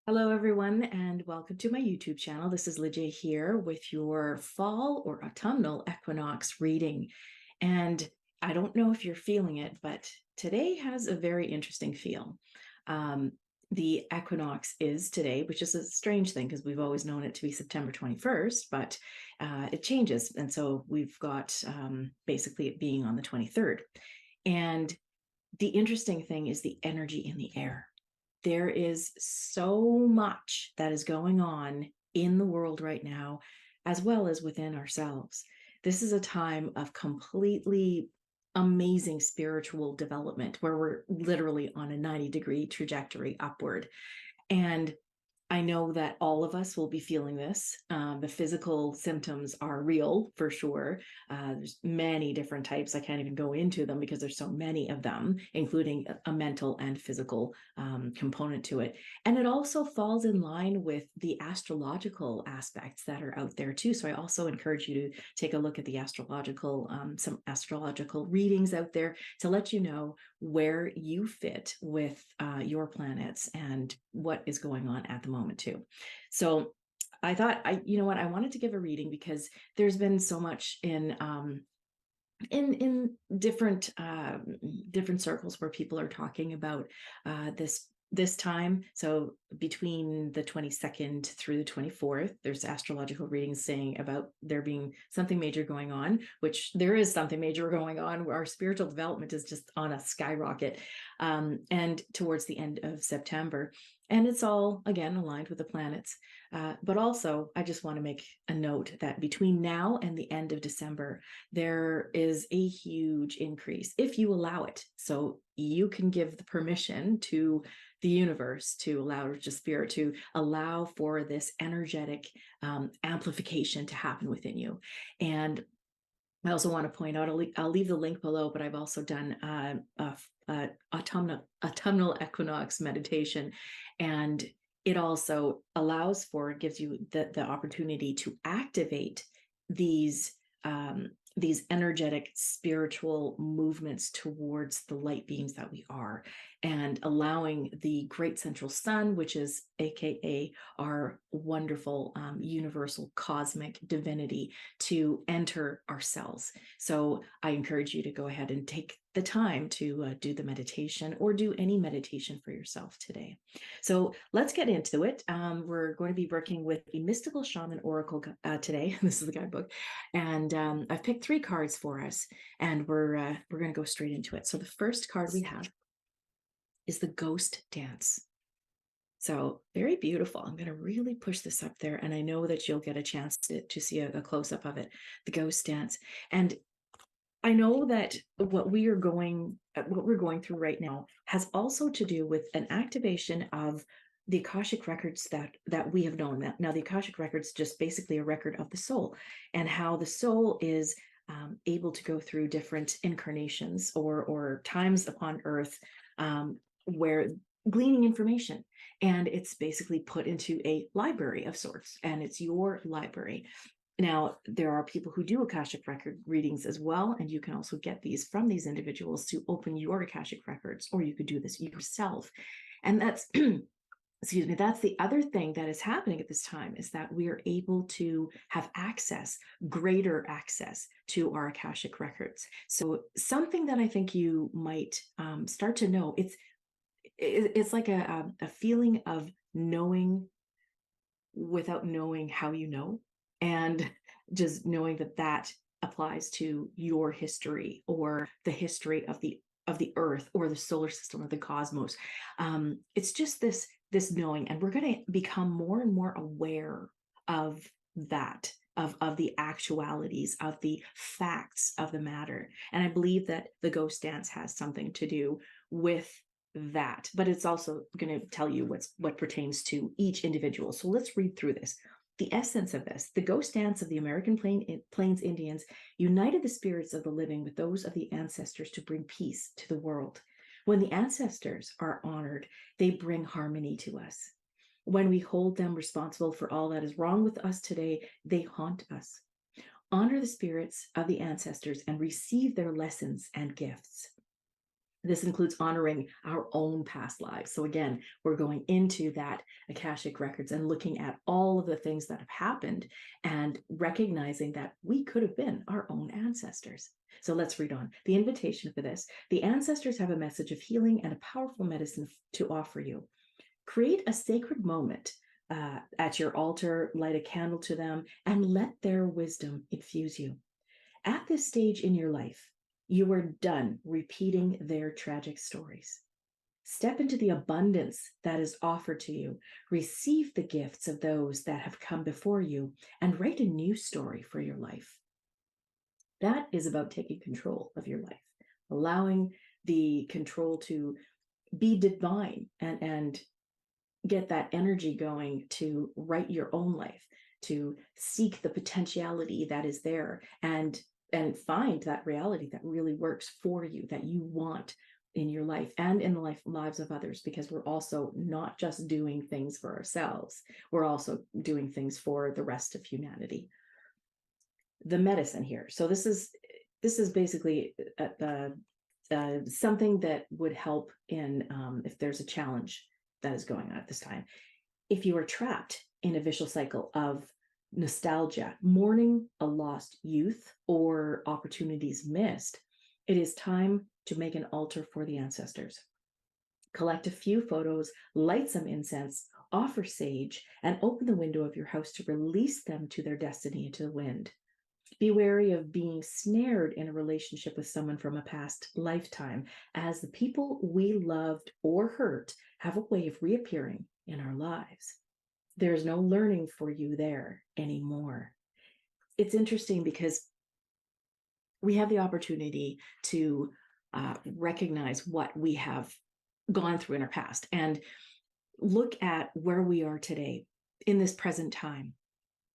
Hello, everyone, and welcome to my YouTube channel. This is Lydia here with your fall or autumnal equinox reading. And I don't know if you're feeling it, but today has a very interesting feel. The equinox is today, which is a strange thing because we've always known it to be September 21st, but it changes. And so we've got basically it being on the 23rd. And the interesting thing is the energy in the air. There is so much that is going on in the world right now, as well as within ourselves. This is a time of completely amazing spiritual development where we're literally on a 90-degree trajectory upward. And I know that all of us will be feeling this. The physical symptoms are real for sure. There's many different types. I can't even go into them because there's so many of them, including a mental and physical component to it. And it also falls in line with the astrological aspects that are out there too. So I also encourage you to take a look at the astrological, some astrological readings out there to let you know where you fit with your planets and what is going on at the moment too. So I thought I wanted to give a reading because there's been so much in different different circles where people are talking about this time. So between the 22nd through the 24th, there's astrological readings saying about there being something major going on, which there is something major going on where our spiritual development is just on a skyrocket, and towards the end of September. And it's all, again, aligned with the planets. But also, I just want to make a note that between now and the end of December, there is a huge increase if you allow it. So you can give the permission to the universe to allow just spirit to allow for this energetic amplification to happen within you. And I also want to point out, I'll leave the link below, but I've also done autumnal equinox meditation, and it also gives you the opportunity to activate these energetic spiritual movements towards the light beings that we are, and allowing the great central sun, which is aka our wonderful universal cosmic divinity, to enter our cells. So I encourage you to go ahead and take the time to do the meditation or do any meditation for yourself today. So let's get into it. We're going to be working with a mystical shaman oracle today. This is the guidebook, and I've picked 3 cards for us, and we're going to go straight into it. So the first card we have is the Ghost Dance. So very beautiful. I'm going to really push this up there, and I know that you'll get a chance to see a close-up of it, the Ghost Dance. And I know that what we're going through right now has also to do with an activation of the Akashic records that we have known. That now the Akashic records just basically a record of the soul, and how the soul is able to go through different incarnations or times upon Earth, where gleaning information, and it's basically put into a library of sorts, and it's your library. Now, there are people who do Akashic record readings as well, and you can also get these from these individuals to open your Akashic records, or you could do this yourself. And that's excuse me, that's the other thing that is happening at this time, is that we are able to have greater access to our Akashic records. So something that I think you might start to know, it's like a feeling of knowing without knowing how you know, and just knowing that applies to your history or the history of the earth or the solar system or the cosmos. It's just this knowing, and we're going to become more and more aware of that, of the actualities, of the facts of the matter. And I believe that the Ghost Dance has something to do with that, but it's also going to tell you what pertains to each individual. So let's read through this. The essence of this: the Ghost Dance of the American Plains Indians united the spirits of the living with those of the ancestors to bring peace to the world. When the ancestors are honored, they bring harmony to us. When we hold them responsible for all that is wrong with us today, they haunt us. Honor the spirits of the ancestors and receive their lessons and gifts. This includes honoring our own past lives. So again, we're going into that Akashic records and looking at all of the things that have happened and recognizing that we could have been our own ancestors. So let's read on. The invitation for this: the ancestors have a message of healing and a powerful medicine to offer you. Create a sacred moment at your altar, light a candle to them, and let their wisdom infuse you. At this stage in your life, you are done repeating their tragic stories. Step into the abundance that is offered to you. Receive the gifts of those that have come before you and write a new story for your life. That is about taking control of your life, allowing the control to be divine and get that energy going to write your own life, to seek the potentiality that is there and find that reality that really works for you, that you want in your life and in the lives of others, because we're also not just doing things for ourselves, we're also doing things for the rest of humanity. The medicine here. So this is basically something that would help in if there's a challenge that is going on at this time. If you are trapped in a vicious cycle of nostalgia, mourning a lost youth, or opportunities missed, it is time to make an altar for the ancestors. Collect a few photos, light some incense, offer sage, and open the window of your house to release them to their destiny into the wind. Be wary of being snared in a relationship with someone from a past lifetime, as the people we loved or hurt have a way of reappearing in our lives. There's no learning for you there anymore. It's interesting because we have the opportunity to recognize what we have gone through in our past and look at where we are today in this present time.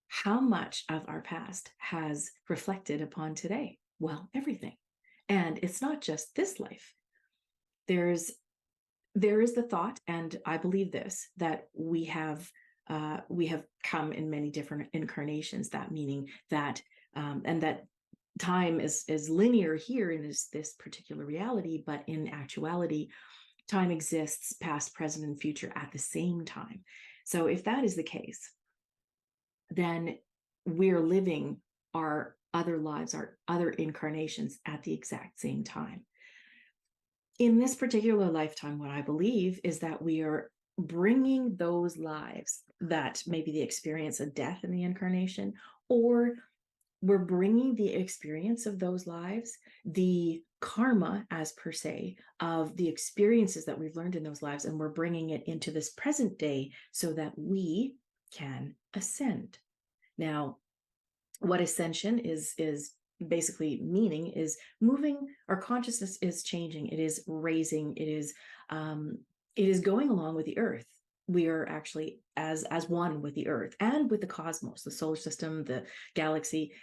How much of our past has reflected upon today? Well, everything. And it's not just this life. There is the thought, and I believe this, that we have come in many different incarnations. That meaning that and that time is linear here in this particular reality, but in actuality, time exists past, present, and future at the same time. So if that is the case, then we're living our other lives, our other incarnations at the exact same time. In this particular lifetime, what I believe is that we are bringing those lives that maybe the experience of death in the incarnation, or we're bringing the experience of those lives, the karma as per se of the experiences that we've learned in those lives, and we're bringing it into this present day so that we can ascend. Now, what ascension is basically meaning is moving. Our consciousness is changing. It is raising. It is going along with the earth. We are actually as one with the earth and with the cosmos, the solar system, the galaxy.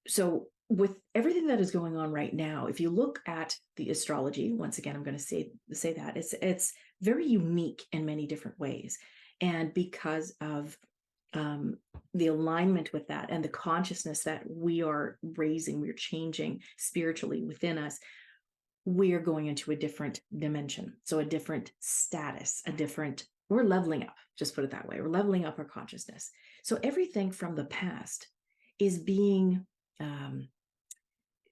So with everything that is going on right now, if you look at the astrology, once again, I'm going to say that it's very unique in many different ways. And because of the alignment with that and the consciousness that we are raising, we're changing spiritually within us, we are going into a different dimension. So a different status, we're leveling up, just put it that way. We're leveling up our consciousness. So everything from the past is being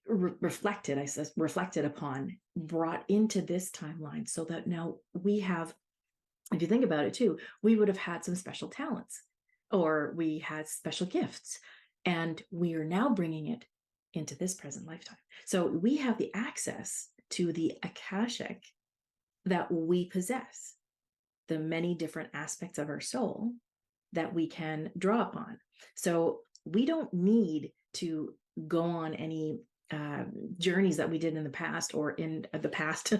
reflected upon, brought into this timeline, so that now we have, if you think about it too, we would have had some special talents, or we had special gifts, and we are now bringing it into this present lifetime. So we have the access to the Akashic that we possess, the many different aspects of our soul that we can draw upon. So we don't need to go on any journeys that we did in the past, or in the past,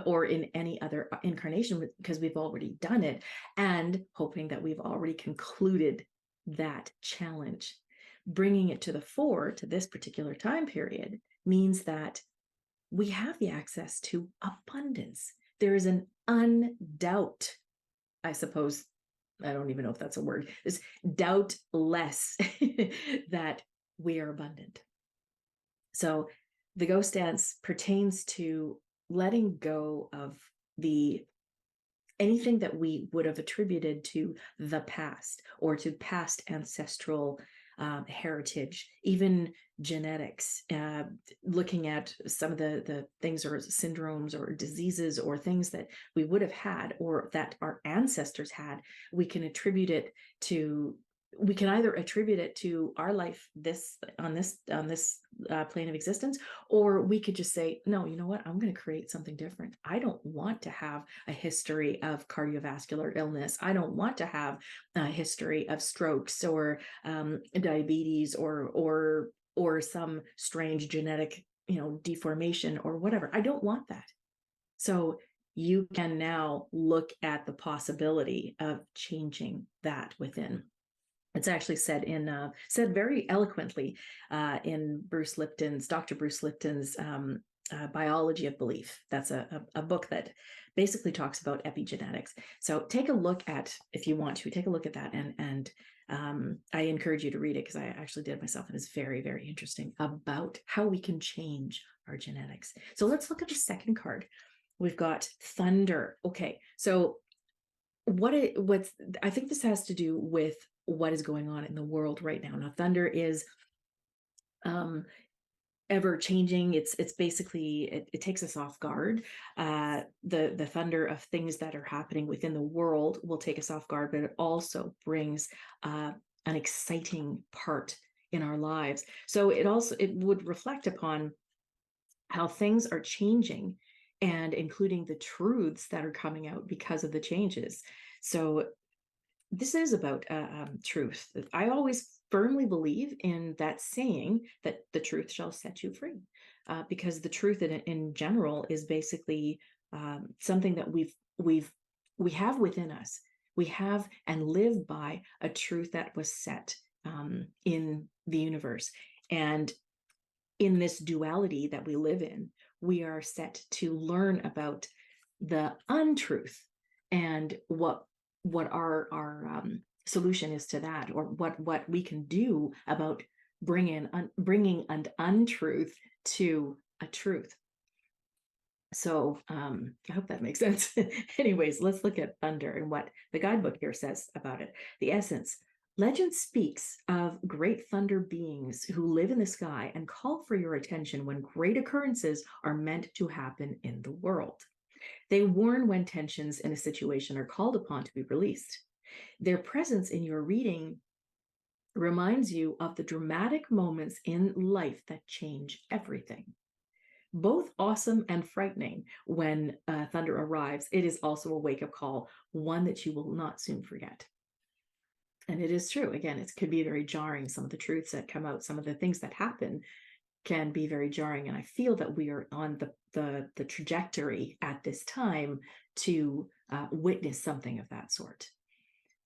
or in any other incarnation, because we've already done it, and hoping that we've already concluded that challenge. Bringing it to the fore to this particular time period means that we have the access to abundance. There is an undoubt, I suppose, I don't even know if that's a word, is doubtless that we are abundant. So the ghost dance pertains to letting go of anything that we would have attributed to the past or to past ancestral heritage, even genetics, looking at some of the things or syndromes or diseases or things that we would have had or that our ancestors had. We can attribute it to, we can either attribute it to our life on this plane of existence, or we could just say, no, you know what, I'm going to create something different. I don't want to have a history of cardiovascular illness. I don't want to have a history of strokes or diabetes or some strange genetic, deformation or whatever. I don't want that. So you can now look at the possibility of changing that within. It's actually said very eloquently in Dr. Bruce Lipton's Biology of Belief. That's a book that basically talks about epigenetics. So take a look at, if you want to, take a look at that, and I encourage you to read it because I actually did myself, and it's very, very interesting about how we can change our genetics. So let's look at the second card. We've got Thunder. Okay, so I think this has to do with what is going on in the world right now. Now, thunder is ever changing. It's basically, it takes us off guard. The thunder of things that are happening within the world will take us off guard, but it also brings an exciting part in our lives. So it would reflect upon how things are changing, and including the truths that are coming out because of the changes. So this is about truth. I always firmly believe in that saying that the truth shall set you free, because the truth in general is basically something that we have within us. We have and live by a truth that was set in the universe. And in this duality that we live in, we are set to learn about the untruth and what our solution is to that, or what we can do about bringing an untruth to a truth. So I hope that makes sense. Anyways, let's look at thunder and what the guidebook here says about it. The essence. Legend speaks of great thunder beings who live in the sky and call for your attention when great occurrences are meant to happen in the world. They warn when tensions in a situation are called upon to be released. Their presence in your reading reminds you of the dramatic moments in life that change everything. Both awesome and frightening when thunder arrives, it is also a wake-up call, one that you will not soon forget. And it is true. Again, it could be very jarring. Some of the truths that come out, some of the things that happen can be very jarring. And I feel that we are on the trajectory at this time to witness something of that sort.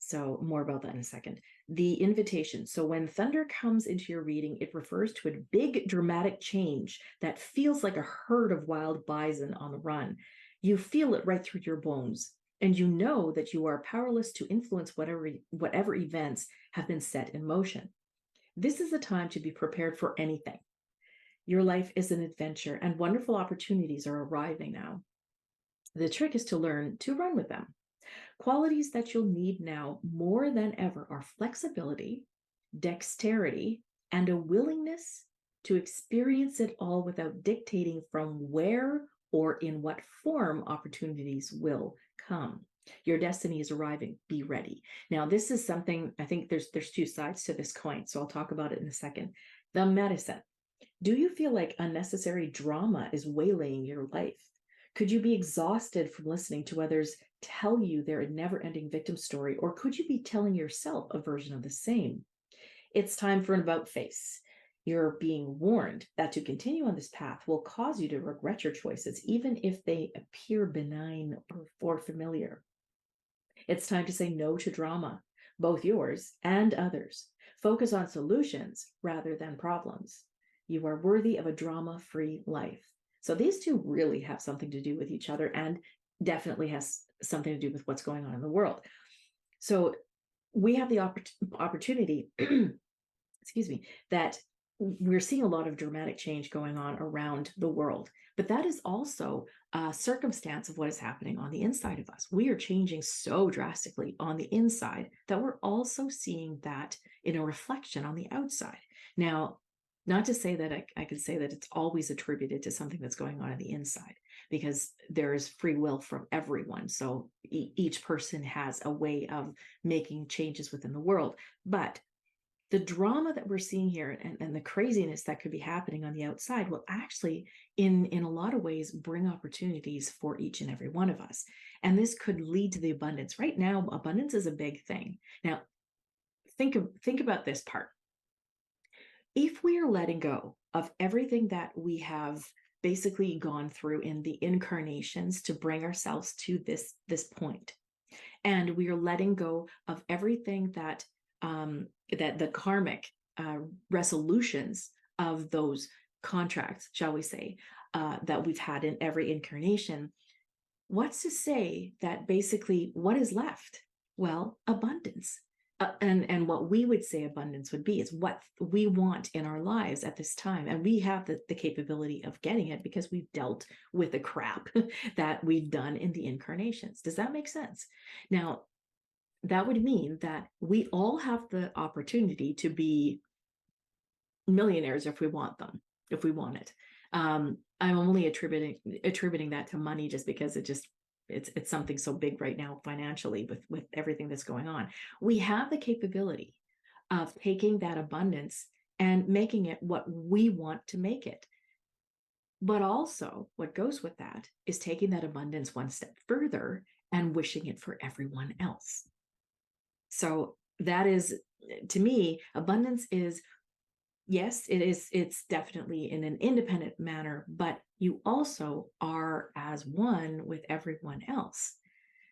So more about that in a second. The invitation. So when thunder comes into your reading, it refers to a big dramatic change that feels like a herd of wild bison on the run. You feel it right through your bones. And you know that you are powerless to influence whatever events have been set in motion. This is a time to be prepared for anything. Your life is an adventure, and wonderful opportunities are arriving now. The trick is to learn to run with them. Qualities that you'll need now more than ever are flexibility, dexterity, and a willingness to experience it all without dictating from where or in what form opportunities will come. Your destiny is arriving. Be ready. Now, this is something, I think there's two sides to this coin, so I'll talk about it in a second. The medicine. Do you feel like unnecessary drama is waylaying your life? Could you be exhausted from listening to others tell you their never-ending victim story, or could you be telling yourself a version of the same? It's time for an about face. You're being warned that to continue on this path will cause you to regret your choices, even if they appear benign or familiar. It's time to say no to drama, both yours and others. Focus on solutions rather than problems. You are worthy of a drama-free life. So these two really have something to do with each other, and definitely has something to do with what's going on in the world. So we have the opportunity, excuse me, that we're seeing a lot of dramatic change going on around the world, but that is also a circumstance of what is happening on the inside of us. We are changing so drastically on the inside that we're also seeing that in a reflection on the outside. Now, not to say that I could say that it's always attributed to something that's going on the inside, because there is free will from everyone. So each person has a way of making changes within the world. But the drama that we're seeing here, and the craziness that could be happening on the outside, will actually, in a lot of ways, bring opportunities for each and every one of us. And this could lead to the abundance. Right now, abundance is a big thing. Now, think about this part. If we are letting go of everything that we have basically gone through in the incarnations to bring ourselves to this point, and we are letting go of everything that that the karmic resolutions of those contracts, shall we say, that we've had in every incarnation, what's to say that basically what is left? Well, abundance. And what we would say abundance would be is what we want in our lives at this time. And we have the capability of getting it because we've dealt with the crap that we've done in the incarnations. Does that make sense? Now, that would mean that we all have the opportunity to be millionaires if we want them, if we want it. I'm only attributing that to money just because it's something so big right now financially with everything that's going on. We have the capability of taking that abundance and making it what we want to make it. But also what goes with that is taking that abundance one step further and wishing it for everyone else. So that is, to me, abundance is, yes, it's definitely in an independent manner, but you also are as one with everyone else.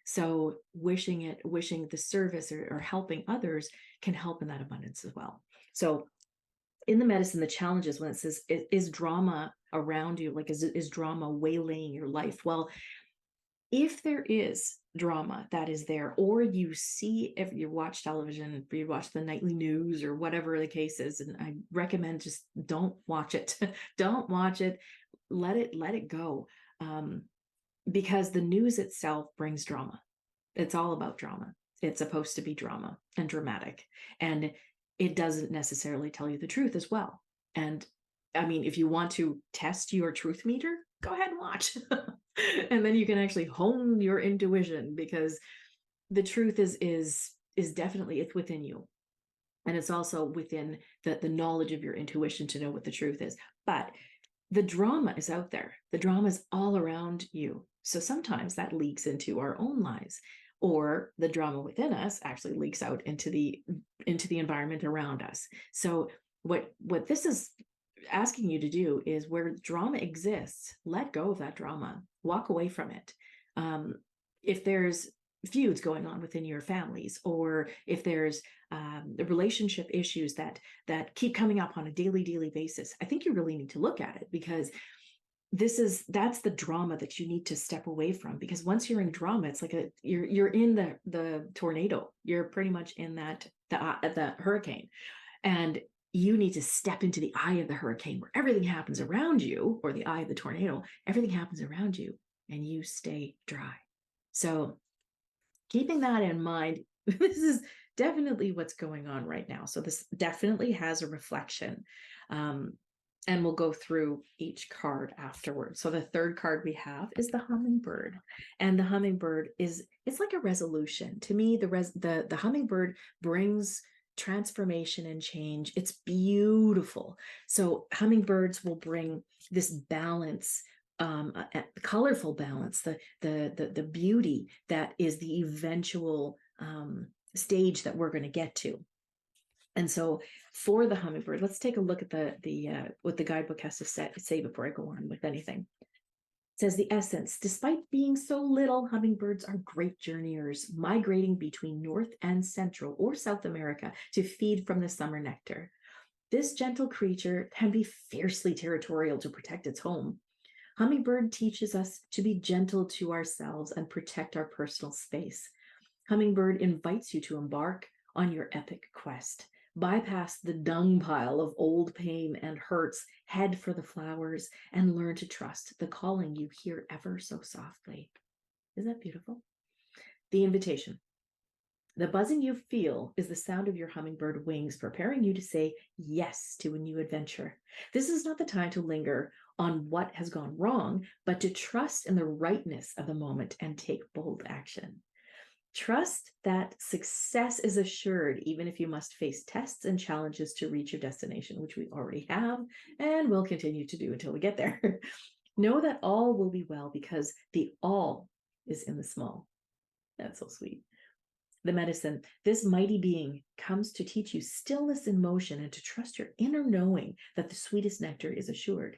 So wishing the service or helping others can help in that abundance as well. So in the medicine, the challenges when it says, is drama around you? Like, is drama waylaying your life? Well, if there is drama that is there, or you see, if you watch television, if you watch the nightly news or whatever the case is, and I recommend just don't watch it. Don't watch it. Let it go. Because the news itself brings drama. It's all about drama. It's supposed to be drama and dramatic. And it doesn't necessarily tell you the truth as well. And I mean, if you want to test your truth meter, go ahead and watch. And then you can actually hone your intuition, because the truth is definitely, it's within you. And it's also within the knowledge of your intuition to know what the truth is. But the drama is out there. The drama is all around you. So sometimes that leaks into our own lives, or the drama within us actually leaks out into the environment around us. So what this is asking you to do is, where drama exists, let go of that drama, walk away from it. If there's feuds going on within your families, or if there's the relationship issues that keep coming up on a daily basis, I think you really need to look at it, because that's the drama that you need to step away from. Because once you're in drama, it's like you're in the tornado. You're pretty much in the hurricane, and you need to step into the eye of the hurricane, where everything happens around you, or the eye of the tornado, everything happens around you, and you stay dry. So keeping that in mind, this is definitely what's going on right now. So this definitely has a reflection. And we'll go through each card afterwards. So the third card we have is the hummingbird. And the hummingbird it's like a resolution. To me, the hummingbird brings transformation and change. It's beautiful. So hummingbirds will bring this balance, a colorful balance, the beauty that is the eventual stage that we're going to get to. And so for the hummingbird, let's take a look at what the guidebook has to say before I go on with anything. It says, the essence: despite being so little, hummingbirds are great journeyers, migrating between North and Central or South America to feed from the summer nectar. This gentle creature can be fiercely territorial to protect its home. Hummingbird teaches us to be gentle to ourselves and protect our personal space. Hummingbird invites you to embark on your epic quest. Bypass the dung pile of old pain and hurts, head for the flowers, and learn to trust the calling you hear ever so softly. Isn't that beautiful? The invitation. The buzzing you feel is the sound of your hummingbird wings, preparing you to say yes to a new adventure. This is not the time to linger on what has gone wrong, but to trust in the rightness of the moment and take bold action. Trust that success is assured, even if you must face tests and challenges to reach your destination, which we already have and will continue to do until we get there. Know that all will be well because the all is in the small. That's so sweet. The medicine, this mighty being comes to teach you stillness in motion and to trust your inner knowing that the sweetest nectar is assured.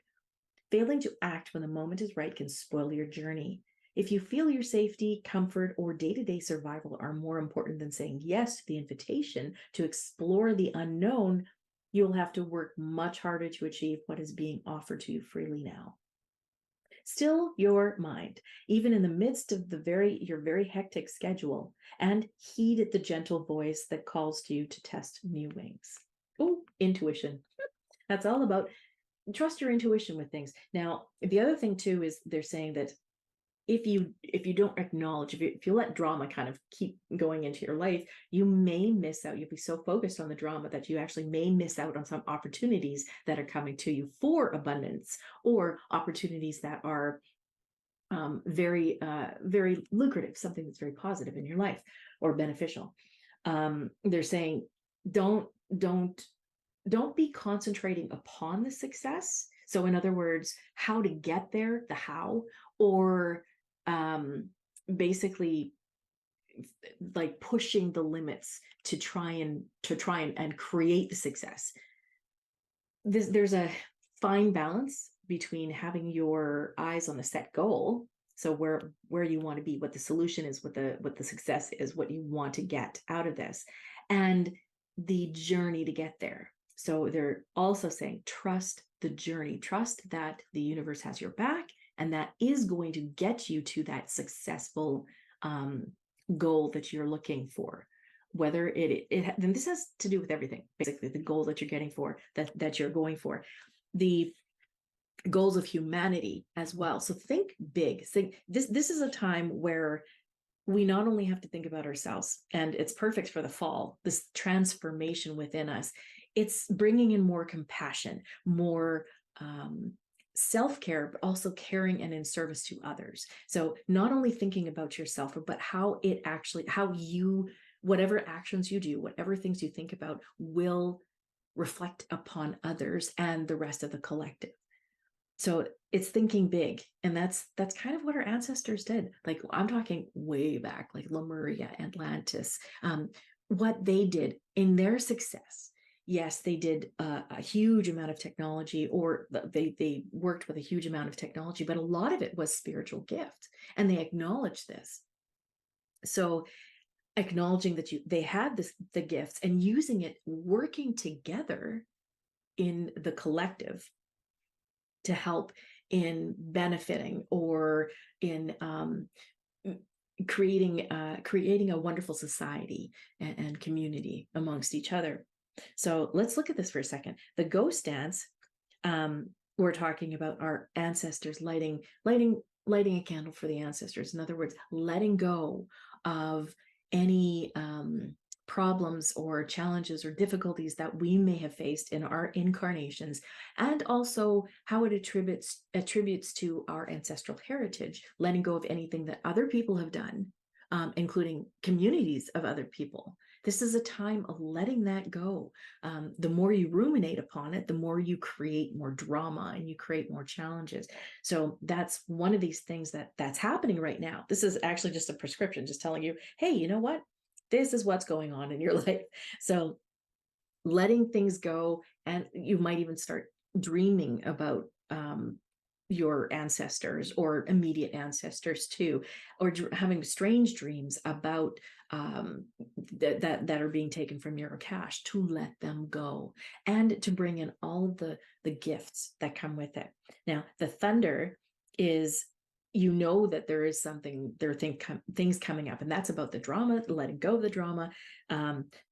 Failing to act when the moment is right can spoil your journey. If you feel your safety, comfort, or day-to-day survival are more important than saying yes to the invitation to explore the unknown, you will have to work much harder to achieve what is being offered to you freely now. Still your mind, even in the midst of your very hectic schedule, and heed the gentle voice that calls to you to test new wings. Oh, intuition. That's all about trust your intuition with things. Now, the other thing too is they're saying that if you don't acknowledge, if you let drama kind of keep going into your life, you may miss out. You'll be so focused on the drama that you actually may miss out on some opportunities that are coming to you for abundance, or opportunities that are very lucrative, something that's very positive in your life or beneficial. They're saying don't be concentrating upon the success. So in other words, how to get there, the how, or basically like pushing the limits to try and create the success. There's a fine balance between having your eyes on the set goal, so where you want to be, what the solution is, what the success is, what you want to get out of this, and the journey to get there. So they're also saying trust the journey, trust that the universe has your back, and that is going to get you to that successful goal that you're looking for. Whether then this has to do with everything, basically the goal that you're getting for, that you're going for, the goals of humanity as well. So think big. This is a time where we not only have to think about ourselves, and it's perfect for the fall, this transformation within us. It's bringing in more compassion, more self-care, but also caring and in service to others. So not only thinking about yourself, but how you, whatever actions you do, whatever things you think about will reflect upon others and the rest of the collective. So it's thinking big, and that's kind of what our ancestors did. Like I'm talking way back, like Lemuria, Atlantis, what they did in their success. Yes, they did a huge amount of technology, or they worked with a huge amount of technology, but a lot of it was spiritual gift, and they acknowledged this. So acknowledging that they had the gifts and using it, working together in the collective to help in benefiting or in creating a wonderful society and community amongst each other. So let's look at this for a second. The ghost dance, we're talking about our ancestors lighting a candle for the ancestors. In other words, letting go of any problems or challenges or difficulties that we may have faced in our incarnations, and also how it attributes to our ancestral heritage, letting go of anything that other people have done, including communities of other people. This is a time of letting that go. The more you ruminate upon it, the more you create more drama and you create more challenges. So that's one of these things that's happening right now. This is actually just a prescription, just telling you, hey, you know what? This is what's going on in your life. So letting things go, and you might even start dreaming about your ancestors or immediate ancestors too, or having strange dreams about that are being taken from your cash, to let them go and to bring in all of the gifts that come with it. Now, the thunder is you know that there is something, there are things coming up, and that's about the drama, letting go of the drama,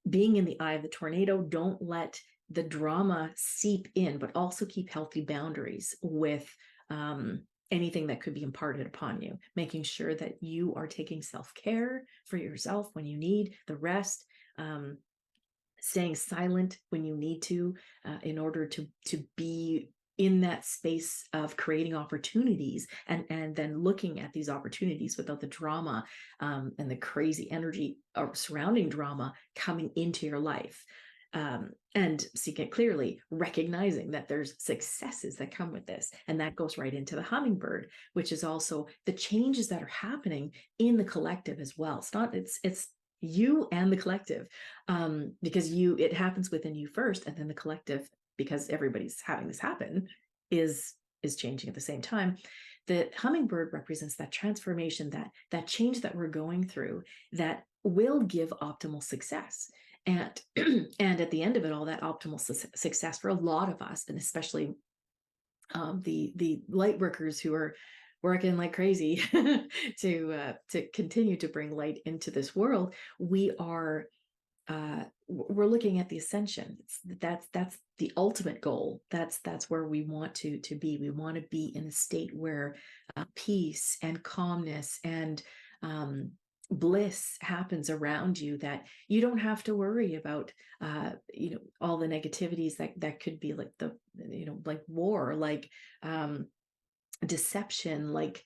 being in the eye of the tornado. Don't let the drama seep in, but also keep healthy boundaries with anything that could be imparted upon you, making sure that you are taking self-care for yourself when you need the rest, staying silent when you need to, in order to be in that space of creating opportunities, and then looking at these opportunities without the drama and the crazy energy surrounding drama coming into your life. And seeing it clearly, recognizing that there's successes that come with this. And that goes right into the hummingbird, which is also the changes that are happening in the collective as well. It's you and the collective, because it happens within you first, and then the collective, because everybody's having this happen, is changing at the same time. The hummingbird represents that transformation, that change that we're going through, that will give optimal success. And and at the end of it all, that optimal success for a lot of us, and especially the light workers who are working like crazy to continue to bring light into this world, we're looking at the ascension. That's the ultimate goal. That's where we want to be. We want to be in a state where peace and calmness and bliss happens around you, that you don't have to worry about all the negativities that could be, like like war, like deception, like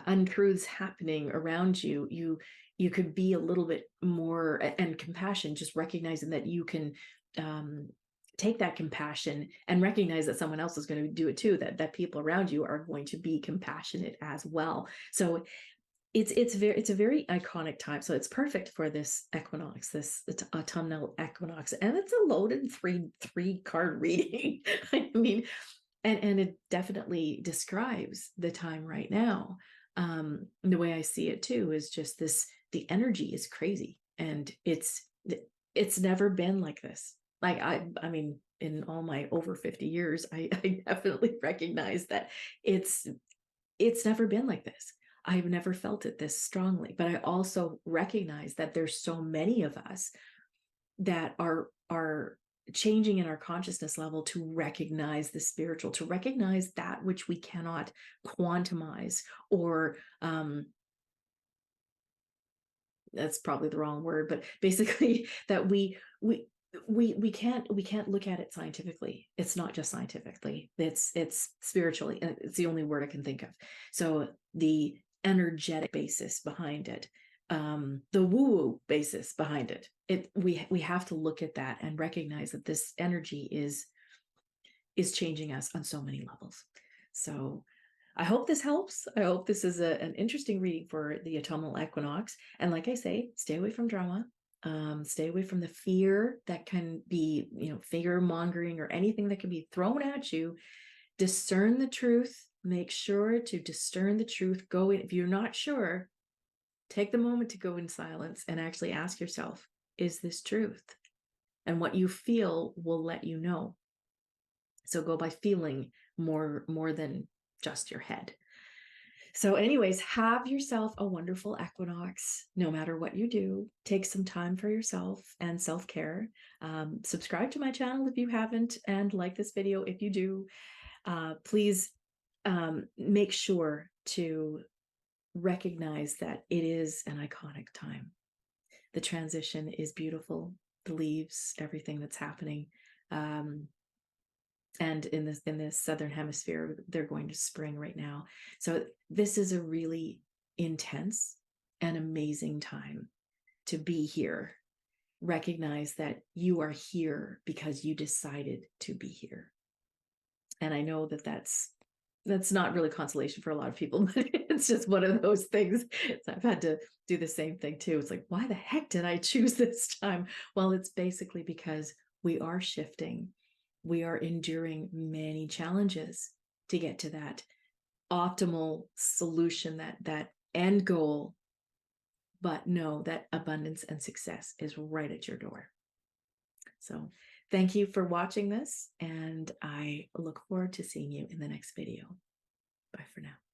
untruths happening around you. You could be a little bit more, and compassion, just recognizing that you can take that compassion and recognize that someone else is going to do it too, that people around you are going to be compassionate as well. So it's a very iconic time. So it's perfect for this equinox, it's autumnal equinox, and it's a loaded three card reading. I mean, and it definitely describes the time right now. The way I see it too is just this: the energy is crazy, and it's never been like this. Like I mean, in all my over 50 years, I definitely recognize that it's never been like this. I've never felt it this strongly, but I also recognize that there's so many of us that are changing in our consciousness level to recognize the spiritual, to recognize that which we cannot quantize, or that's probably the wrong word, but basically that we can't look at it scientifically. It's not just scientifically, it's spiritually. It's the only word I can think of. So the energetic basis behind it, the woo-woo basis behind it, we have to look at that and recognize that this energy is changing us on so many levels. So I hope this helps. I hope this is an interesting reading for the autumnal equinox. And like I say, stay away from drama. Stay away from the fear that can be, fear mongering, or anything that can be thrown at you. Discern the truth. Make sure to discern the truth. Go in. If you're not sure, take the moment to go in silence and actually ask yourself, is this truth? And what you feel will let you know. So go by feeling more than just your head. So anyways, have yourself a wonderful equinox. No matter what you do, take some time for yourself and self-care. Subscribe to my channel if you haven't, and like this video if you do. Please make sure to recognize that it is an iconic time. The transition is beautiful. The leaves, everything that's happening. And in this southern hemisphere, they're going to spring right now. So this is a really intense and amazing time to be here. Recognize that you are here because you decided to be here. And I know that that's not really consolation for a lot of people, but it's just one of those things. So I've had to do the same thing too. It's like, why the heck did I choose this time? Well, it's basically because we are shifting. We are enduring many challenges to get to that optimal solution, that end goal. But know that abundance and success is right at your door. So thank you for watching this, and I look forward to seeing you in the next video. Bye for now.